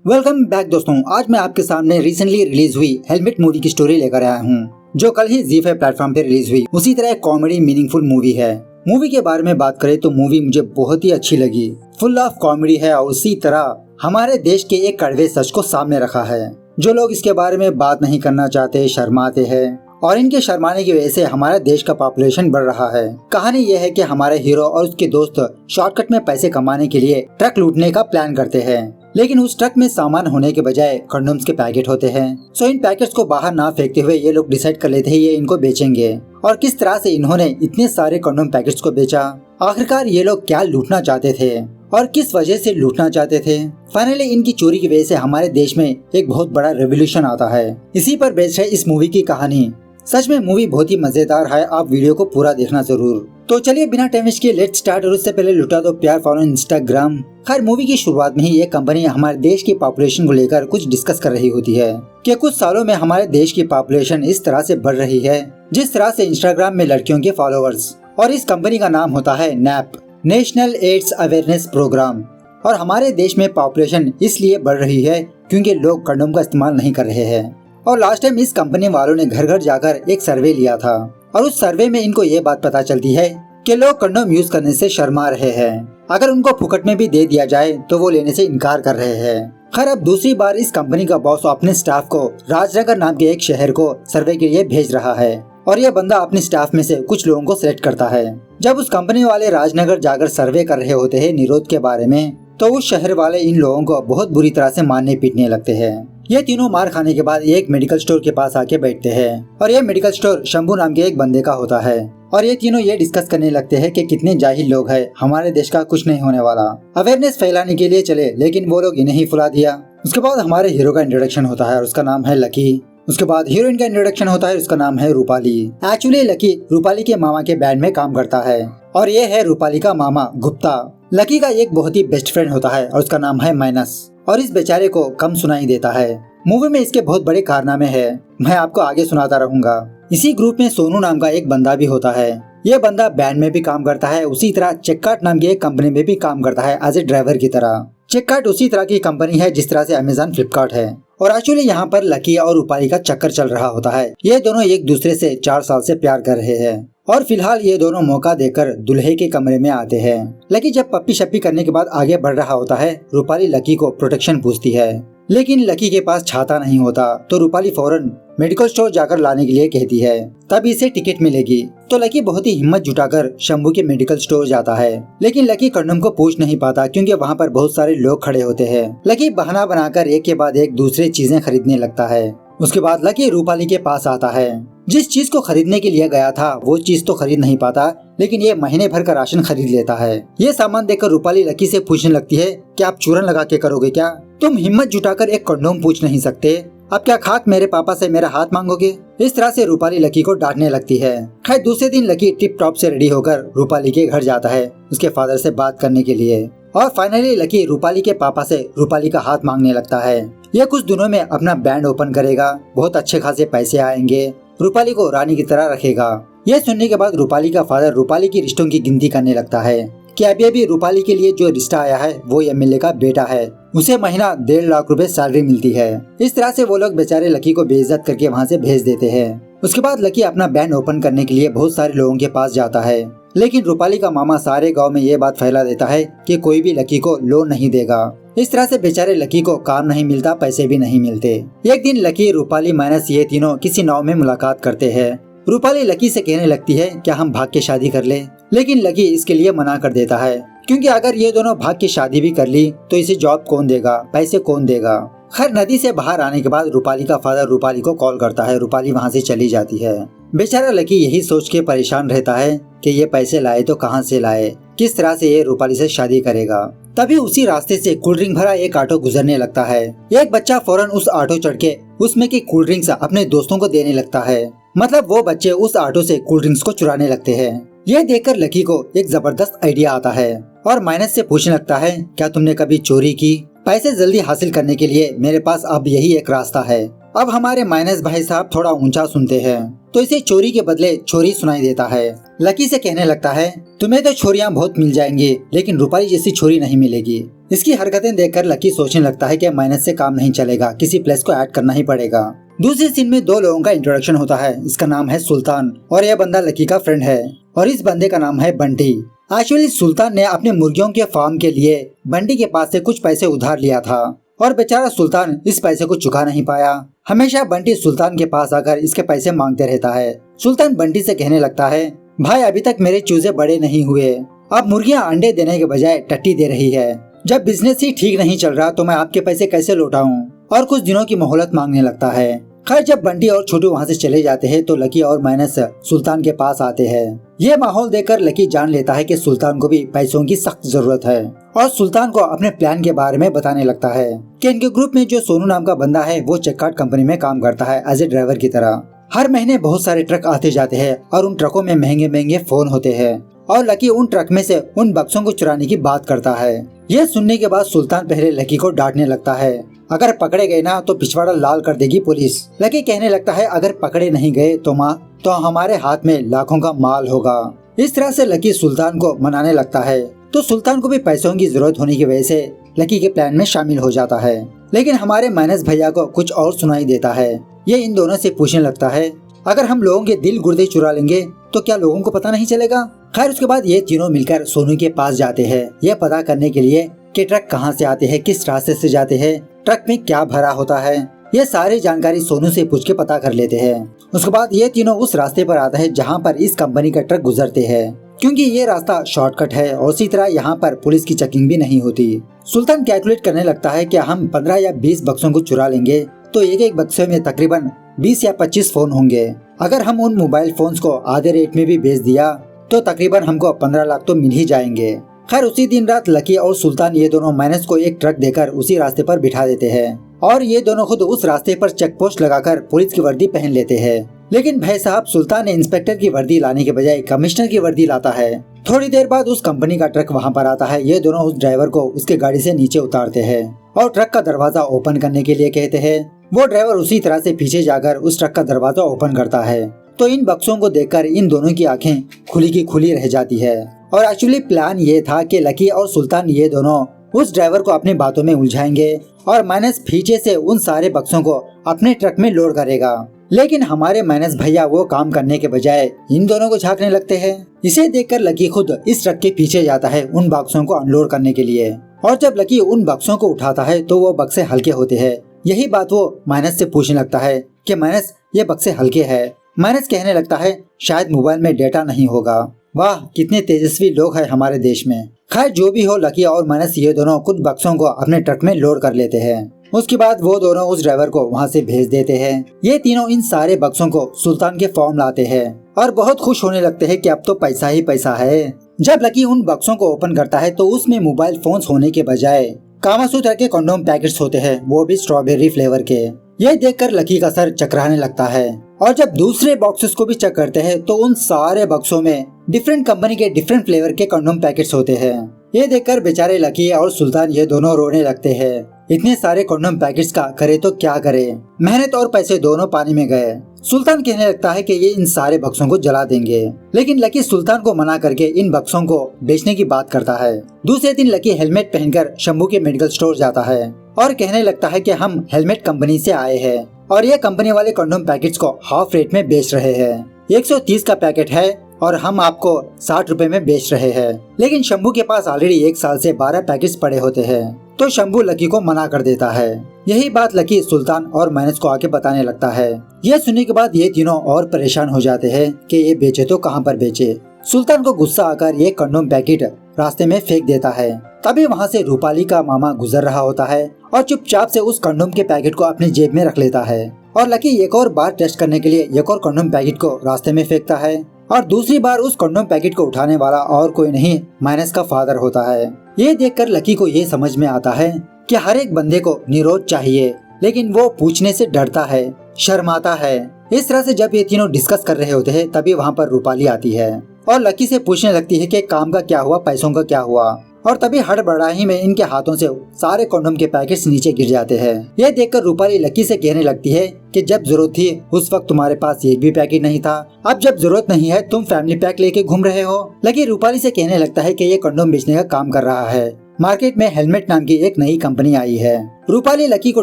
Welcome back दोस्तों। आज मैं आपके सामने रिसेंटली रिलीज हुई हेलमेट मूवी की स्टोरी लेकर आया हूँ, जो कल ही ZEE5 प्लेटफॉर्म पे रिलीज हुई। उसी तरह एक कॉमेडी मीनिंगफुल मूवी है। मूवी के बारे में बात करें तो मूवी मुझे बहुत ही अच्छी लगी। फुल ऑफ कॉमेडी है और उसी तरह हमारे देश के एक कड़वे सच को सामने रखा है। जो लोग इसके बारे में बात नहीं करना चाहते, शर्माते हैं और इनके शर्माने की वजह से हमारे देश का पॉपुलेशन बढ़ रहा है। कहानी यह है कि हमारे हीरो और उसके दोस्त शॉर्टकट में पैसे कमाने के लिए ट्रक लूटने का प्लान करते हैं, लेकिन उस ट्रक में सामान होने के बजाय कंडोम्स के पैकेट होते हैं। सो इन पैकेट्स को बाहर ना फेंकते हुए ये लोग डिसाइड कर लेते हैं ये इनको बेचेंगे। और किस तरह से इन्होंने इतने सारे कंडोम पैकेट्स को बेचा, आखिरकार ये लोग क्या लूटना चाहते थे और किस वजह से लूटना चाहते थे। फाइनली इनकी चोरी की वजह से हमारे देश में एक बहुत बड़ा रेवोल्यूशन आता है। इसी पर बेस्ड है इस मूवी की कहानी। सच में मूवी बहुत ही मजेदार है, आप वीडियो को पूरा देखना जरूर। तो चलिए बिना टाइम वेस्ट किए लेट्स स्टार्ट। और उससे पहले लुटा दो प्यार, फॉलो इंस्टाग्राम। खैर मूवी की शुरुआत में ही ये कंपनी हमारे देश की पॉपुलेशन को लेकर कुछ डिस्कस कर रही होती है कि कुछ सालों में हमारे देश की पॉपुलेशन इस तरह से बढ़ रही है जिस तरह से इंस्टाग्राम में लड़कियों के फॉलोअर्स। और इस कंपनी का नाम होता है NAP, national AIDS awareness programme. और हमारे देश में पॉपुलेशन इसलिए बढ़ रही है क्योंकि लोग कंडोम का इस्तेमाल नहीं कर रहे हैं। और लास्ट टाइम इस कंपनी वालों ने घर घर जाकर एक सर्वे लिया था और उस सर्वे में इनको ये बात पता चलती है कि लोग कंडोम यूज करने से शर्मा रहे हैं। अगर उनको फुकट में भी दे दिया जाए तो वो लेने से इनकार कर रहे हैं। खैर अब दूसरी बार इस कंपनी का बॉस अपने स्टाफ को राजनगर नाम के एक शहर को सर्वे के लिए भेज रहा है और ये बंदा अपने स्टाफ में से कुछ लोगों को सिलेक्ट करता है। जब उस कंपनी वाले राजनगर जाकर सर्वे कर रहे होते हैं निरोध के बारे में, तो उस शहर वाले इन लोगों को बहुत बुरी तरह से मारने पीटने लगते हैं। ये तीनों मार खाने के बाद एक मेडिकल स्टोर के पास आके बैठते हैं और ये मेडिकल स्टोर शंभू नाम के एक बंदे का होता है। और ये तीनों ये डिस्कस करने लगते हैं कि कितने जाहिल लोग हैं, हमारे देश का कुछ नहीं होने वाला। अवेयरनेस फैलाने के लिए चले लेकिन वो लोग इन्हें ही फुला दिया। उसके बाद हमारे हीरो का इंट्रोडक्शन होता है और उसका नाम है लकी। उसके बाद हीरोइन का इंट्रोडक्शन होता है, उसका नाम है रूपाली। एक्चुअली लकी रूपाली के मामा के बैंड में काम करता है और ये है रूपाली का मामा गुप्ता। लकी का एक बहुत ही बेस्ट फ्रेंड होता है और उसका नाम है माइनस। और इस बेचारे को कम सुनाई देता है। मूवी में इसके बहुत बड़े कारनामे हैं, मैं आपको आगे सुनाता रहूंगा। इसी ग्रुप में सोनू नाम का एक बंदा भी होता है। ये बंदा बैंड में भी काम करता है, उसी तरह चेककार्ट नाम की एक कंपनी में भी काम करता है एज ए ड्राइवर की तरह। चेककार्ट उसी तरह की कंपनी है जिस तरह से अमेजॉन, फ्लिपकार्ट है। और एक्चुअली यहाँ पर लकी और रूपाली का चक्कर चल रहा होता है। ये दोनों एक दूसरे से 4 साल से प्यार कर रहे हैं और फिलहाल ये दोनों मौका देकर दुल्हे के कमरे में आते हैं। लकी जब पप्पी शप्पी करने के बाद आगे बढ़ रहा होता है, रूपाली लकी को प्रोटेक्शन पूछती है, लेकिन लकी के पास छाता नहीं होता। तो रूपाली फौरन मेडिकल स्टोर जाकर लाने के लिए कहती है, तब इसे टिकट मिलेगी। तो लकी बहुत ही हिम्मत जुटाकर शंभू के मेडिकल स्टोर जाता है, लेकिन लकी कंडोम को पूछ नहीं पाता क्योंकि वहाँ पर बहुत सारे लोग खड़े होते हैं। लकी बहाना बनाकर एक के बाद एक दूसरे चीजें खरीदने लगता है। उसके बाद लकी रूपाली के पास आता है। जिस चीज को खरीदने के लिए गया था वो चीज तो खरीद नहीं पाता, लेकिन ये महीने भर का राशन खरीद लेता है। ये सामान देखकर रूपाली लकी से पूछने लगती है कि आप चूरन लगा के करोगे क्या? तुम हिम्मत जुटाकर एक कंडोम पूछ नहीं सकते, अब क्या खाक मेरे पापा से मेरा हाथ मांगोगे? इस तरह से रूपाली लकी को डांटने लगती है। खैर दूसरे दिन लकी टिप टॉप से रेडी होकर रूपाली के घर जाता है उसके फादर से बात करने के लिए। और फाइनली लकी रूपाली के पापा से रूपाली का हाथ मांगने लगता है। यह कुछ दिनों में अपना बैंड ओपन करेगा, बहुत अच्छे खासे पैसे आएंगे, रूपाली को रानी की तरह रखेगा। यह सुनने के बाद रूपाली का फादर रूपाली की रिश्तों की गिनती करने लगता है कि अभी रूपाली के लिए जो रिश्ता आया है वो एमएलए का बेटा है, उसे महीना 1.5 लाख रुपए सैलरी मिलती है। इस तरह से वो लोग बेचारे लकी को बेइज्जत करके वहाँ से भेज देते हैं। उसके बाद लकी अपना बैंड ओपन करने के लिए बहुत सारे लोगों के पास जाता है, लेकिन रूपाली का मामा सारे गांव में ये बात फैला देता है कि कोई भी लकी को लोन नहीं देगा। इस तरह से बेचारे लकी को काम नहीं मिलता, पैसे भी नहीं मिलते। एक दिन लकी, रूपाली, माइनस ये तीनों किसी नाव में मुलाकात करते हैं। रूपाली लकी से कहने लगती है क्या हम भाग के शादी कर ले, लेकिन लकी इसके लिए मना कर देता है क्योंकि अगर ये दोनों भाग के शादी भी कर ली तो इसे जॉब कौन देगा, पैसे कौन देगा। खैर नदी से बाहर आने के बाद रूपाली का फादर रूपाली को कॉल करता है, रूपाली वहाँ से चली जाती है। बेचारा लकी यही सोच के परेशान रहता है कि ये पैसे लाए तो कहाँ से लाए, किस तरह से ये रूपाली से शादी करेगा। तभी उसी रास्ते से कोल्ड ड्रिंक भरा एक ऑटो गुजरने लगता है। एक बच्चा फौरन उस ऑटो चढ़ के उसमें की कोल्ड ड्रिंक्स अपने दोस्तों को देने लगता है। मतलब वो बच्चे उस ऑटो से कोल्ड ड्रिंक्स को चुराने लगते हैं। यह देखकर लकी को एक जबरदस्त आइडिया आता है और माइनस से पूछने लगता है क्या तुमने कभी चोरी की? पैसे जल्दी हासिल करने के लिए मेरे पास अब यही एक रास्ता है। अब हमारे माइनस भाई साहब थोड़ा ऊंचा सुनते हैं तो इसे चोरी के बदले छोरी सुनाई देता है। लकी से कहने लगता है, तुम्हें तो छोरियां बहुत मिल जाएंगी लेकिन रूपाली जैसी छोरी नहीं मिलेगी। इसकी हरकतें देखकर लकी सोचने लगता है कि माइनस से काम नहीं चलेगा, किसी प्लस को ऐड करना ही पड़ेगा। दूसरे सीन में दो लोगों का इंट्रोडक्शन होता है। इसका नाम है सुल्तान और यह बंदा लकी का फ्रेंड है और इस बंदे का नाम है बंटी। एक्चुअली सुल्तान ने अपने मुर्गियों के फार्म के लिए बंटी के पास से कुछ पैसे उधार लिया था और बेचारा सुल्तान इस पैसे को चुका नहीं पाया। हमेशा बंटी सुल्तान के पास आकर इसके पैसे मांगते रहता है। सुल्तान बंटी से कहने लगता है, भाई अभी तक मेरे चूजे बड़े नहीं हुए, अब मुर्गियां अंडे देने के बजाय टट्टी दे रही है। जब बिजनेस ही ठीक नहीं चल रहा तो मैं आपके पैसे कैसे लौटाऊं? और कुछ दिनों की मोहलत मांगने लगता है। खैर जब बंटी और छोटू वहाँ से चले जाते हैं तो लकी और माइनस सुल्तान के पास आते हैं। ये माहौल देखकर लकी जान लेता है कि सुल्तान को भी पैसों की सख्त जरूरत है और सुल्तान को अपने प्लान के बारे में बताने लगता है कि इनके ग्रुप में जो सोनू नाम का बंदा है वो चेककार्ड कंपनी में काम करता है एज ए ड्राइवर की तरह। हर महीने बहुत सारे ट्रक आते जाते हैं और उन ट्रकों में महंगे महंगे फोन होते हैं और लकी उन ट्रक में से उन बक्सों को चुराने की बात करता है। यह सुनने के बाद सुल्तान पहले लकी को डांटने लगता है, अगर पकड़े गए ना तो पिछवाड़ा लाल कर देगी पुलिस। लकी कहने लगता है, अगर पकड़े नहीं गए तो हमारे हाथ में लाखों का माल होगा। इस तरह से लकी सुल्तान को मनाने लगता है तो सुल्तान को भी पैसों की जरूरत होने की वजह से लकी के प्लान में शामिल हो जाता है। लेकिन हमारे माइनस भैया को कुछ और सुनाई देता है। ये इन दोनों से पूछने लगता है, अगर हम लोगों के दिल गुर्दे चुरा लेंगे तो क्या लोगों को पता नहीं चलेगा? खैर उसके बाद ये तीनों मिलकर सोनू के पास जाते हैं यह पता करने के लिए कि ट्रक कहाँ से आते हैं, किस रास्ते से जाते हैं, ट्रक में क्या भरा होता है। ये सारी जानकारी सोनू से पूछ के पता कर लेते हैं। उसके बाद ये तीनों उस रास्ते पर आता है जहाँ पर इस कंपनी का ट्रक गुजरते हैं, क्योंकि ये रास्ता शॉर्टकट है और उसी तरह यहाँ पर पुलिस की चेकिंग भी नहीं होती। सुल्तान कैलकुलेट करने लगता है कि हम 15 या 20 बक्सों को चुरा लेंगे तो एक एक बक्से में तकरीबन 20 या 25 फोन होंगे। अगर हम उन मोबाइल फोन्स को आधे रेट में भी बेच दिया तो तकरीबन हमको 15 लाख तो मिल ही जाएंगे। खैर उसी दिन रात लकी और सुल्तान ये दोनों माइनस को एक ट्रक देकर उसी रास्ते पर बिठा देते हैं और ये दोनों खुद उस रास्ते पर चेक पोस्ट लगाकर पुलिस की वर्दी पहन लेते हैं। लेकिन भाई साहब सुल्तान ने इंस्पेक्टर की वर्दी लाने के बजाय कमिश्नर की वर्दी लाता है। थोड़ी देर बाद उस कंपनी का ट्रक वहाँ पर आता है। ये दोनों उस ड्राइवर को उसके गाड़ी से नीचे उतारते हैं और ट्रक का दरवाजा ओपन करने के लिए कहते हैं। वो ड्राइवर उसी तरह से पीछे जाकर उस ट्रक का दरवाजा ओपन करता है तो इन बक्सों को देखकर इन दोनों की आंखें खुली की खुली रह जाती है। और एक्चुअली प्लान ये था कि लकी और सुल्तान ये दोनों उस ड्राइवर को अपनी बातों में उलझाएंगे और माइनस पीछे से उन सारे बक्सों को अपने ट्रक में लोड करेगा। लेकिन हमारे माइनस भैया वो काम करने के बजाय इन दोनों को झांकने लगते हैं। इसे देखकर लकी खुद इस ट्रक के पीछे जाता है उन बक्सों को अनलोड करने के लिए और जब लकी उन बक्सों को उठाता है तो वो बक्से हल्के होते हैं। यही बात वो माइनस से पूछने लगता है कि माइनस ये बक्से हल्के है। माइनस कहने लगता है, शायद मोबाइल में डेटा नहीं होगा। वाह कितने तेजस्वी लोग हैं हमारे देश में। खैर जो भी हो लकी और माइनस ये दोनों कुछ बक्सों को अपने ट्रक में लोड कर लेते हैं। उसके बाद वो दोनों उस ड्राइवर को वहाँ से भेज देते हैं। ये तीनों इन सारे बक्सों को सुल्तान के फॉर्म लाते हैं और बहुत खुश होने लगते हैं कि अब तो पैसा ही पैसा है। जब लकी उन बक्सों को ओपन करता है तो उसमें मोबाइल फोन्स होने के बजाय कामासूत्र के कंडोम पैकेट्स होते हैं, वो भी स्ट्रॉबेरी फ्लेवर के। ये देखकर लकी का सर चकराने लगता है और जब दूसरे बॉक्सेस को भी चेक करते हैं तो उन सारे बक्सों में डिफरेंट कंपनी के डिफरेंट फ्लेवर के कंडोम पैकेट्स होते हैं। ये देखकर बेचारे लकी और सुल्तान ये दोनों रोने लगते हैं। इतने सारे कंडोम पैकेट्स का करे तो क्या करे, मेहनत और पैसे दोनों पानी में गए। सुल्तान कहने लगता है कि ये इन सारे बक्सों को जला देंगे, लेकिन लकी सुल्तान को मना करके इन बक्सों को बेचने की बात करता है। दूसरे दिन लकी हेलमेट पहनकर शंभू के मेडिकल स्टोर जाता है और कहने लगता है कि हम हेलमेट कंपनी से आए हैं और ये कंपनी वाले कंडोम पैकेट्स को हाफ रेट में बेच रहे हैं। 130 का पैकेट है और हम आपको 60 रुपए में बेच रहे हैं। लेकिन शंभू के पास ऑलरेडी 1 साल से 12 पैकेट्स पड़े होते हैं तो शंभू लकी को मना कर देता है। यही बात लकी सुल्तान और माइनस को आके बताने लगता है। यह सुनने के बाद ये तीनों और परेशान हो जाते हैं कि ये बेचे तो कहाँ पर बेचे। सुल्तान को गुस्सा आकर ये कंडोम पैकेट रास्ते में फेंक देता है। तभी वहाँ से रूपाली का मामा गुजर रहा होता है और चुपचाप से उस कंडोम के पैकेट को अपनी जेब में रख लेता है और लकी एक और बार टेस्ट करने के लिए एक और कंडोम पैकेट को रास्ते में फेंकता है और दूसरी बार उस कंडोम पैकेट को उठाने वाला और कोई नहीं माइनस का फादर होता है। ये देखकर लकी को ये समझ में आता है कि हर एक बंदे को निरोध चाहिए, लेकिन वो पूछने से डरता है, शर्माता है। इस तरह से जब ये तीनों डिस्कस कर रहे होते हैं तभी वहाँ पर रूपाली आती है और लकी से पूछने लगती है कि काम का क्या हुआ, पैसों का क्या हुआ। और तभी हड़बड़ाही में इनके हाथों से सारे कंडोम के पैकेट्स नीचे गिर जाते हैं। यह देखकर रूपाली लकी से कहने लगती है कि जब जरूरत थी उस वक्त तुम्हारे पास एक भी पैकेट नहीं था, अब जब जरूरत नहीं है तुम फैमिली पैक लेके घूम रहे हो। लकी रूपाली से कहने लगता है कि ये कंडोम बेचने का काम कर रहा है। मार्केट में हेलमेट नाम की एक नई कंपनी आई है। रूपाली लकी को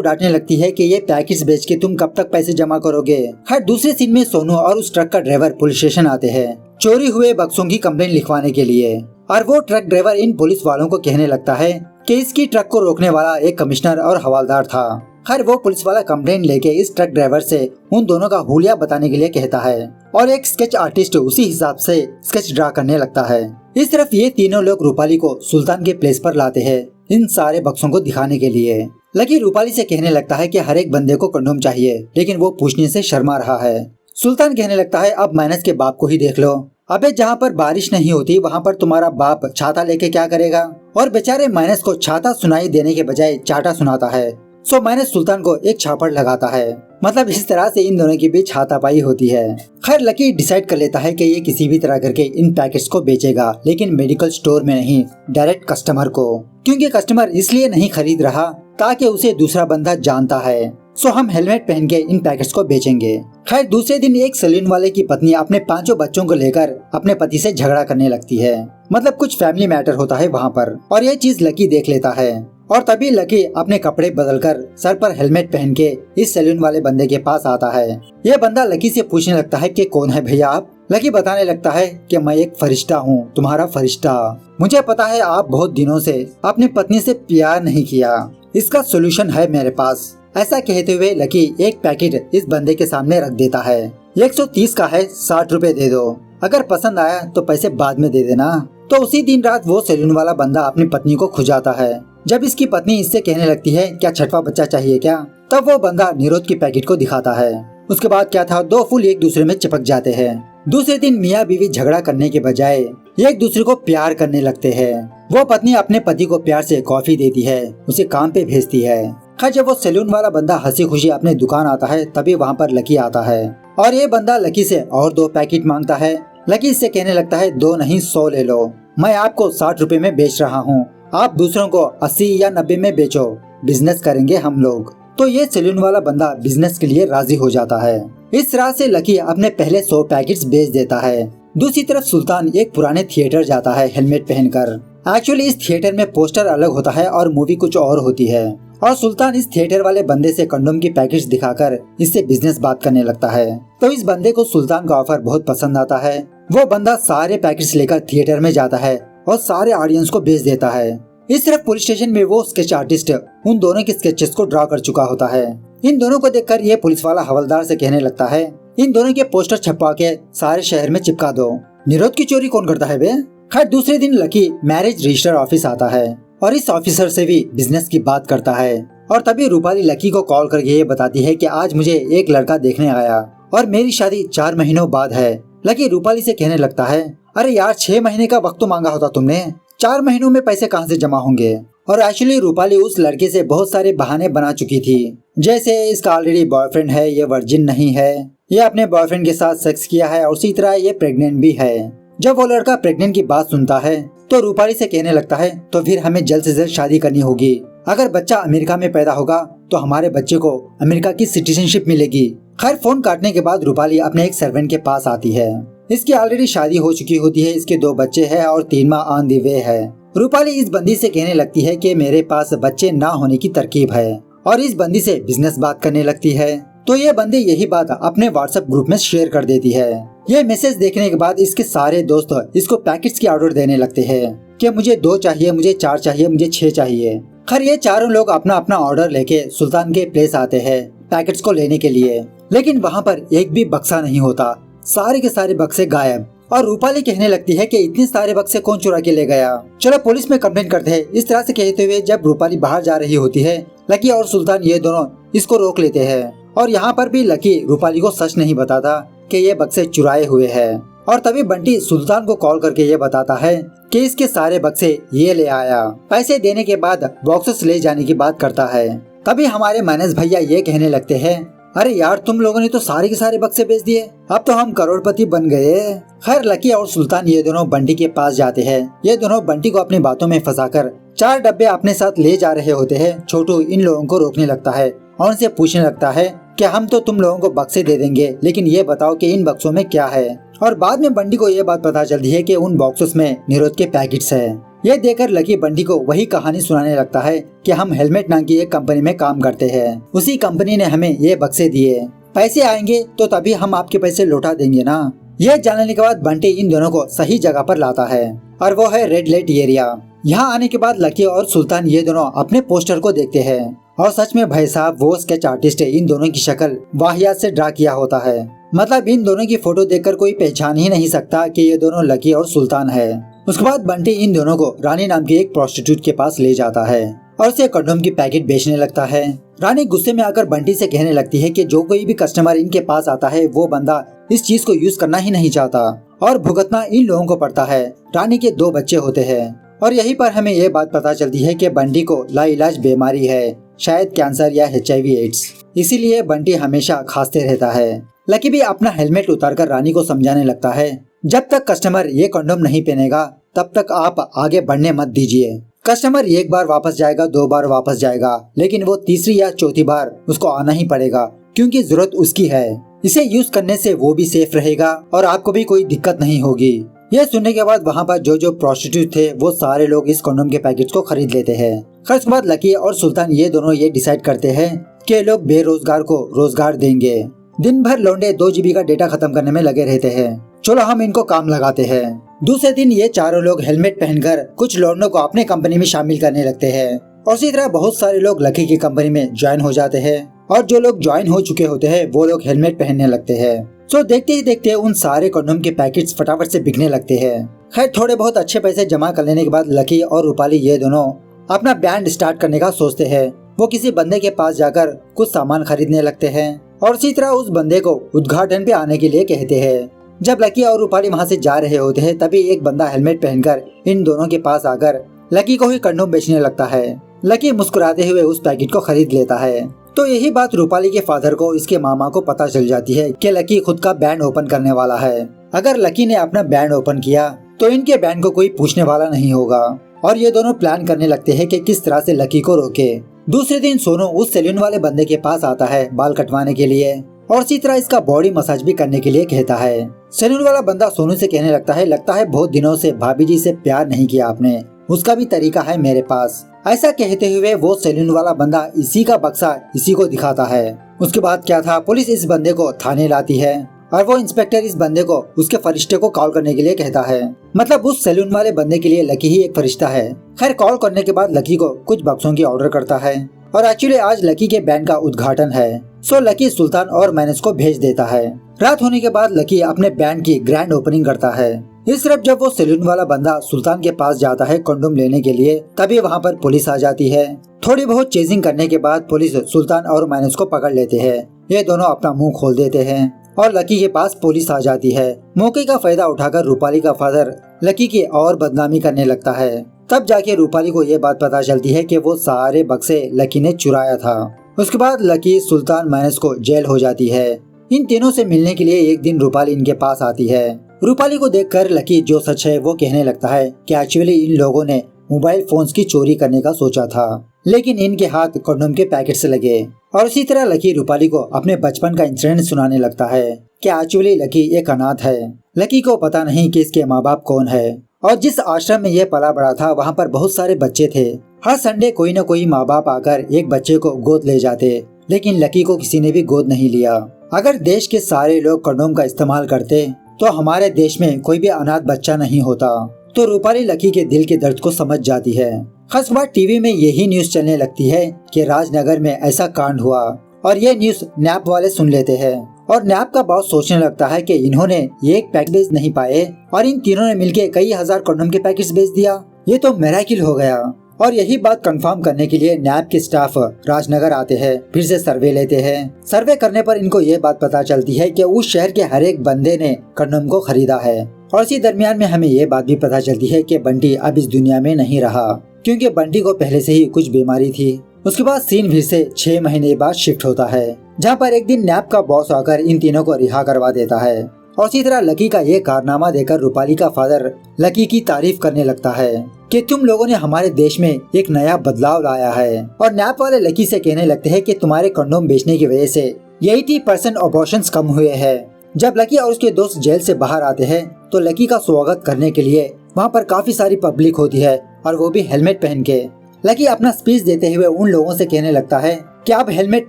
डांटने लगती है कि ये पैकेट्स बेच के तुम कब तक पैसे जमा करोगे। हर दूसरे सीन में सोनू और उस ट्रक का ड्राइवर पुलिस स्टेशन आते हैं चोरी हुए बक्सों की कंप्लेंट लिखवाने के लिए, और वो ट्रक ड्राइवर इन पुलिस वालों को कहने लगता है कि इसकी ट्रक को रोकने वाला एक कमिश्नर और हवलदार था। खैर वो पुलिस वाला कंप्लेंट लेके इस ट्रक ड्राइवर से उन दोनों का हुलिया बताने के लिए कहता है और एक स्केच आर्टिस्ट उसी हिसाब से स्केच ड्रा करने लगता है। इस तरफ ये तीनों लोग रूपाली को सुल्तान के प्लेस पर लाते हैं इन सारे बक्सों को दिखाने के लिए। लकी रूपाली से कहने लगता है कि हर एक बंदे को कंडोम चाहिए, लेकिन वो पूछने से शर्मा रहा है। सुल्तान कहने लगता है अब माइनस के बाप को ही देख लो। अबे जहाँ पर बारिश नहीं होती वहाँ पर तुम्हारा बाप छाता लेके क्या करेगा। और बेचारे माइनस को छाता सुनाई देने के बजाय चाटा सुनाता है। सो माइनस सुल्तान को एक छापड़ लगाता है। मतलब इस तरह से इन दोनों के बीच हाथापाई होती है। खैर लकी डिसाइड कर लेता है कि ये किसी भी तरह करके इन पैकेट्स को बेचेगा, लेकिन मेडिकल स्टोर में नहीं, डायरेक्ट कस्टमर को, क्योंकि कस्टमर इसलिए नहीं खरीद रहा ताकि उसे दूसरा बंदा जानता है। सो हम हेलमेट पहन के इन पैकेट्स को बेचेंगे। खैर दूसरे दिन एक सैलून वाले की पत्नी अपने 5 बच्चों को लेकर अपने पति से झगड़ा करने लगती है। मतलब कुछ फैमिली मैटर होता है वहाँ पर, और ये चीज लकी देख लेता है। और तभी लकी अपने कपड़े बदलकर सर पर हेलमेट पहन के इस सैलून वाले बंदे के पास आता है। यह बंदा लकी से पूछने लगता है कि कौन है भैया आप। लकी बताने लगता है कि मैं एक फरिश्ता हूँ, तुम्हारा फरिश्ता। मुझे पता है आप बहुत दिनों से अपनी पत्नी से प्यार नहीं किया, इसका सोल्यूशन है मेरे पास। ऐसा कहते हुए लकी एक पैकेट इस बंदे के सामने रख देता है। 130 का है, 60 रुपए दे दो, अगर पसंद आया तो पैसे बाद में दे देना। तो उसी दिन रात वो सैलून वाला बंदा अपनी पत्नी को खुजाता है। जब इसकी पत्नी इससे कहने लगती है क्या छठवा बच्चा चाहिए क्या, तब वो बंदा निरोध की पैकेट को दिखाता है। उसके बाद क्या था, 2 फूल एक दूसरे में चिपक जाते हैं। दूसरे दिन मियाँ बीवी झगड़ा करने के बजाय एक दूसरे को प्यार करने लगते हैं। वो पत्नी अपने पति को प्यार से कॉफी देती है, उसे काम पे भेजती है। खैर जब वो सैलून वाला बंदा हंसी खुशी अपने दुकान आता है तभी वहाँ पर लकी आता है और ये बंदा लकी से और 2 पैकेट मांगता है। लकी इससे कहने लगता है 2 नहीं 100 ले लो, मैं आपको 60 रुपए में बेच रहा हूँ, आप दूसरों को 80 या 90 में बेचो, बिजनेस करेंगे हम लोग। तो ये सैलून वाला बंदा बिजनेस के लिए राजी हो जाता है। इस तरह से लकी अपने पहले 100 पैकेट्स बेच देता है। दूसरी तरफ सुल्तान एक पुराने थिएटर जाता है हेलमेट पहनकर। एक्चुअली इस थिएटर में पोस्टर अलग होता है और मूवी कुछ और होती है, और सुल्तान इस थिएटर वाले बंदे से कंडोम की पैकेट्स दिखाकर इससे बिजनेस बात करने लगता है। तो इस बंदे को सुल्तान का ऑफर बहुत पसंद आता है। वो बंदा सारे पैकेट्स लेकर थिएटर में जाता है और सारे ऑडियंस को बेच देता है। इस तरफ पुलिस स्टेशन में वो स्केच आर्टिस्ट उन दोनों के स्केचेस को ड्रा कर चुका होता है। इन दोनों को देखकर ये पुलिस वाला हवलदार से कहने लगता है इन दोनों के पोस्टर छपवा के सारे शहर में चिपका दो। निरोध की चोरी कौन करता है बे। खैर दूसरे दिन लकी मैरिज रजिस्टर ऑफिस आता है और इस ऑफिसर से भी बिजनेस की बात करता है। और तभी रूपाली लकी को कॉल करके ये बताती है कि आज मुझे एक लड़का देखने आया और मेरी शादी 4 महीनों बाद है। लकी रूपाली से कहने लगता है अरे यार 6 महीने का वक्त तो मांगा होता तुमने, 4 महीनों में पैसे कहाँ से जमा होंगे। और एक्चुअली रूपाली उस लड़के से बहुत सारे बहाने बना चुकी थी, जैसे इसका ऑलरेडी बॉयफ्रेंड है, ये वर्जिन नहीं है, ये अपने बॉयफ्रेंड के साथ सेक्स किया है और उसी तरह ये प्रेग्नेंट भी है। जब वो लड़का प्रेग्नेंट की बात सुनता है तो रूपाली से कहने लगता है तो फिर हमें जल्द से जल्द शादी करनी होगी। अगर बच्चा अमेरिका में पैदा होगा तो हमारे बच्चे को अमेरिका की सिटीजनशिप मिलेगी। खैर फोन काटने के बाद रूपाली अपने एक सर्वेंट के पास आती है। इसकी ऑलरेडी शादी हो चुकी होती है, इसके 2 बच्चे हैं और 3 माह ऑन द वे है। रूपाली इस बंदी से कहने लगती है कि मेरे पास बच्चे ना होने की तरकीब है और इस बंदी से बिजनेस बात करने लगती है। तो ये बंदी यही बात अपने व्हाट्सएप ग्रुप में शेयर कर देती है। ये मैसेज देखने के बाद इसके सारे दोस्त इसको पैकेट्स की ऑर्डर देने लगते हैं कि मुझे 2 चाहिए, मुझे 4 चाहिए, मुझे 6 चाहिए। खैर ये चारों लोग अपना अपना ऑर्डर लेके सुल्तान के प्लेस आते हैं पैकेट्स को लेने के लिए, लेकिन वहाँ पर एक भी बक्सा नहीं होता, सारे के सारे बक्से गायब। और रूपाली कहने लगती है कि इतने सारे बक्से कौन चुरा के ले गया, चलो पुलिस में कंप्लेंट करते हैं। इस तरह से कहते हुए जब रूपाली बाहर जा रही होती है लकी और सुल्तान ये दोनों इसको रोक लेते हैं। और यहाँ पर भी लकी रूपाली को सच नहीं बताता कि ये बक्से चुराए हुए हैं। और तभी बंटी सुल्तान को कॉल करके ये बताता है कि इसके सारे बक्से ये ले आया। पैसे देने के बाद बॉक्सेस ले जाने की बात करता है। तभी हमारे मानस भैया ये कहने लगते हैं अरे यार, तुम लोगों ने तो सारे के सारे बक्से बेच दिए, अब तो हम करोड़पति बन गए। खैर लकी और सुल्तान ये दोनों बंटी के पास जाते हैं। ये दोनों बंटी को अपनी बातों में फंसाकर 4 डब्बे अपने साथ ले जा रहे होते हैं। छोटू इन लोगों को रोकने लगता है और उनसे पूछने लगता है कि हम तो तुम लोगों को बक्से दे देंगे, लेकिन ये बताओ कि इन बक्सों में क्या है। और बाद में बंटी को ये बात पता चलती है कि उन बॉक्सेस में निरोध के पैकेट्स है। ये देखकर लकी बंटी को वही कहानी सुनाने लगता है कि हम हेलमेट नाम की एक कंपनी में काम करते हैं, उसी कंपनी ने हमें ये बक्से दिए, पैसे आएंगे तो तभी हम आपके पैसे लौटा देंगे ना। यह जानने के बाद बंटी इन दोनों को सही जगह पर लाता है और वो है रेड लाइट एरिया। यहाँ आने के बाद लकी और सुल्तान ये दोनों अपने पोस्टर को देखते हैं और सच में भाई साहब वो स्केच आर्टिस्ट इन दोनों की शक्ल वाहियात से ड्रा किया होता है। मतलब इन दोनों की फोटो देखकर कोई पहचान ही नहीं सकता कि ये दोनों लकी और सुल्तान है। उसके बाद बंटी इन दोनों को रानी नाम की एक प्रोस्टिट्यूट के पास ले जाता है और उसे कंडोम की पैकेट बेचने लगता है। रानी गुस्से में आकर बंटी से कहने लगती है कि जो कोई भी कस्टमर इनके पास आता है वो बंदा इस चीज को यूज करना ही नहीं चाहता और भुगतना इन लोगों को पड़ता है। रानी के 2 बच्चे होते हैं और यहीं पर हमें ये बात पता चलती है कि बंटी को लाइलाज बीमारी है, शायद कैंसर या HIV एड्स, इसीलिए बंटी हमेशा खांसते रहता है। लकी भी अपना हेलमेट उतारकर रानी को समझाने लगता है, जब तक कस्टमर ये कंडोम नहीं पहनेगा तब तक आप आगे बढ़ने मत दीजिए। कस्टमर 1 बार वापस जाएगा, 2 बार वापस जाएगा, लेकिन वो तीसरी या चौथी बार उसको आना ही पड़ेगा क्योंकि जरूरत उसकी है। इसे यूज करने से वो भी सेफ रहेगा और आपको भी कोई दिक्कत नहीं होगी। यह सुनने के बाद वहाँ पर जो प्रोस्टिट्यूट थे वो सारे लोग इस कंडोम के पैकेट को खरीद लेते हैं। खैर उसके बाद लकी और सुल्तान ये दोनों ये डिसाइड करते हैं कि लोग बेरोजगार को रोजगार देंगे। दिन भर लौंडे 2 GB का डेटा खत्म करने में लगे रहते हैं, चलो हम इनको काम लगाते हैं। दूसरे दिन ये चारों लोग हेलमेट पहनकर कुछ लौंडों को अपने कंपनी में शामिल करने लगते हैं और इसी तरह बहुत सारे लोग लकी की कंपनी में ज्वाइन हो जाते हैं और जो लोग ज्वाइन हो चुके होते हैं वो लोग हेलमेट पहनने लगते हैं। सो देखते ही देखते उन सारे कंडोम के पैकेट्स फटाफट से बिकने लगते हैं। खैर थोड़े बहुत अच्छे पैसे जमा कर लेने के बाद लकी और रूपाली ये दोनों अपना बैंड स्टार्ट करने का सोचते हैं। वो किसी बंदे के पास जाकर कुछ सामान खरीदने लगते हैं और इसी तरह उस बंदे को उद्घाटन पे आने के लिए कहते हैं। जब लकी और रूपाली वहाँ से जा रहे होते हैं तभी एक बंदा हेलमेट पहनकर इन दोनों के पास आकर लकी को ही कंडोम बेचने लगता है। लकी मुस्कुराते हुए उस पैकेट को खरीद लेता है। तो यही बात रूपाली के फादर को इसके मामा को पता चल जाती है कि लकी खुद का बैंड ओपन करने वाला है। अगर लकी ने अपना बैंड ओपन किया तो इनके बैंड को कोई पूछने वाला नहीं होगा और ये दोनों प्लान करने लगते हैं कि किस तरह से लकी को रोके। दूसरे दिन सोनू उस सैलून वाले बंदे के पास आता है बाल कटवाने के लिए और इसी तरह इसका बॉडी मसाज भी करने के लिए कहता है। सैलून वाला बंदा सोनू से कहने लगता है बहुत दिनों से भाभी जी से प्यार नहीं किया आपने, उसका भी तरीका है मेरे पास। ऐसा कहते हुए वो सैलून वाला बंदा इसी का बक्सा इसी को दिखाता है। उसके बाद क्या था, पुलिस इस बंदे को थाने लाती है और वो इंस्पेक्टर इस बंदे को उसके फरिश्ते को कॉल करने के लिए कहता है। मतलब उस सैलून वाले बंदे के लिए लकी ही एक फरिश्ता है। खैर कॉल करने के बाद लकी को कुछ बक्सों की ऑर्डर करता है और एक्चुअली आज लकी के बैंड का उद्घाटन है। सो लकी सुल्तान और मैनेज को भेज देता है। रात होने के बाद लकी अपने बैंड की ग्रैंड ओपनिंग करता है। इस तरफ जब वो सैलून वाला बंदा सुल्तान के पास जाता है कंडोम लेने के लिए तभी वहाँ पर पुलिस आ जाती है। थोड़ी बहुत चेजिंग करने के बाद पुलिस सुल्तान और मैनेज को पकड़ लेते हैं। ये दोनों अपना मुंह खोल देते हैं और लकी के पास पुलिस आ जाती है। मौके का फायदा उठाकर रूपाली का फादर लकी की और बदनामी करने लगता है। तब जाके रूपाली को ये बात पता चलती है कि वो सारे बक्से लकी ने चुराया था। उसके बाद लकी, सुल्तान, मैनेज को जेल हो जाती है। इन तीनों से मिलने के लिए एक दिन रूपाली इनके पास आती है। रूपाली को देखकर लकी जो सच है वो कहने लगता है कि एक्चुअली इन लोगों ने मोबाइल फोन्स की चोरी करने का सोचा था लेकिन इनके हाथ कंडोम के पैकेट से लगे। और इसी तरह लकी रूपाली को अपने बचपन का इंसिडेंट सुनाने लगता है कि एक्चुअली लकी एक अनाथ है। लकी को पता नहीं कि इसके माँ बाप कौन है और जिस आश्रम में यह पला बड़ा था वहाँ पर बहुत सारे बच्चे थे। हर संडे कोई न कोई माँ बाप आकर एक बच्चे को गोद ले जाते लेकिन लकी को किसी ने भी गोद नहीं लिया। अगर देश के सारे लोग कंडोम का इस्तेमाल करते तो हमारे देश में कोई भी अनाथ बच्चा नहीं होता। तो रूपाली लकी के दिल के दर्द को समझ जाती है। खास बात टीवी में यही न्यूज चलने लगती है कि राजनगर में ऐसा कांड हुआ और ये न्यूज नैप वाले सुन लेते हैं और नैप का बॉस सोचने लगता है कि इन्होंने ये एक पैकेट बेच नहीं पाए और इन तीनों ने मिलके कई हजार कंडोम के पैकेट्स बेच दिया, ये तो मिरेकल हो गया। और यही बात कंफर्म करने के लिए नैप के स्टाफ राजनगर आते हैं, फिर से सर्वे लेते हैं। सर्वे करने पर इनको ये बात पता चलती है कि उस शहर के हर एक बंदे ने कंडोम को खरीदा है। और इसी दरमियान में हमें ये बात भी पता चलती है कि बंटी अब इस दुनिया में नहीं रहा क्योंकि बंटी को पहले से ही कुछ बीमारी थी। उसके बाद सीन फिर से 6 महीने बाद शिफ्ट होता है। जहाँ पर एक दिन नैप का बॉस आकर इन तीनों को रिहा करवा देता है और इसी तरह लकी का ये कारनामा देखकर रूपाली का फादर लकी की तारीफ करने लगता है कि तुम लोगों ने हमारे देश में एक नया बदलाव लाया है। और नैप वाले लकी से कहने लगते हैं कि तुम्हारे कंडोम बेचने की वजह से 80% अबॉर्शंस कम हुए हैं। जब लकी और उसके दोस्त जेल से बाहर आते हैं तो लकी का स्वागत करने के लिए वहाँ पर काफी सारी पब्लिक होती है और वो भी हेलमेट पहन के। लकी अपना स्पीच देते हुए उन लोगों से कहने लगता है कि अब हेलमेट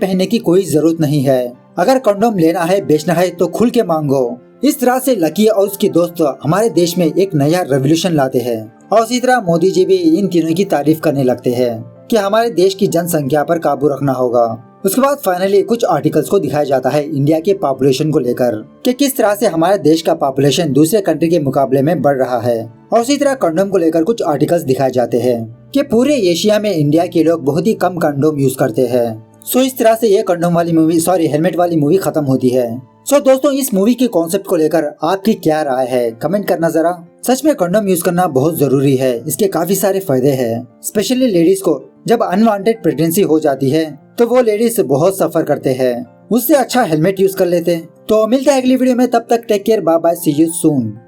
पहनने की कोई जरूरत नहीं है, अगर कंडोम लेना है बेचना है तो खुल के मांगो। इस तरह से लकी और उसके दोस्त हमारे देश में एक नया रेवोल्यूशन लाते हैं। और इसी तरह मोदी जी भी इन तीनों की तारीफ करने लगते हैं कि हमारे देश की जनसंख्या पर काबू रखना होगा। उसके बाद फाइनली कुछ आर्टिकल्स को दिखाया जाता है इंडिया के पॉपुलेशन को लेकर कि किस तरह से हमारे देश का पॉपुलेशन दूसरे कंट्री के मुकाबले में बढ़ रहा है। और इसी तरह कंडोम को लेकर कुछ आर्टिकल्स दिखाए जाते हैं कि पूरे एशिया में इंडिया के लोग बहुत ही कम कंडोम यूज करते हैं। सो इस तरह से ये कंडोम वाली मूवी हेलमेट वाली मूवी खत्म होती है। सो दोस्तों, इस मूवी के कॉन्सेप्ट को लेकर आपकी क्या राय है, कमेंट करना जरा। सच में कंडोम यूज करना बहुत जरूरी है, इसके काफी सारे फायदे हैं। स्पेशली लेडीज को जब अनवांटेड प्रेगनेंसी हो जाती है तो वो लेडीज बहुत सफर करते हैं, उससे अच्छा हेलमेट यूज कर लेते। तो मिलते हैं अगली वीडियो में, तब तक take care, bye bye, see you soon.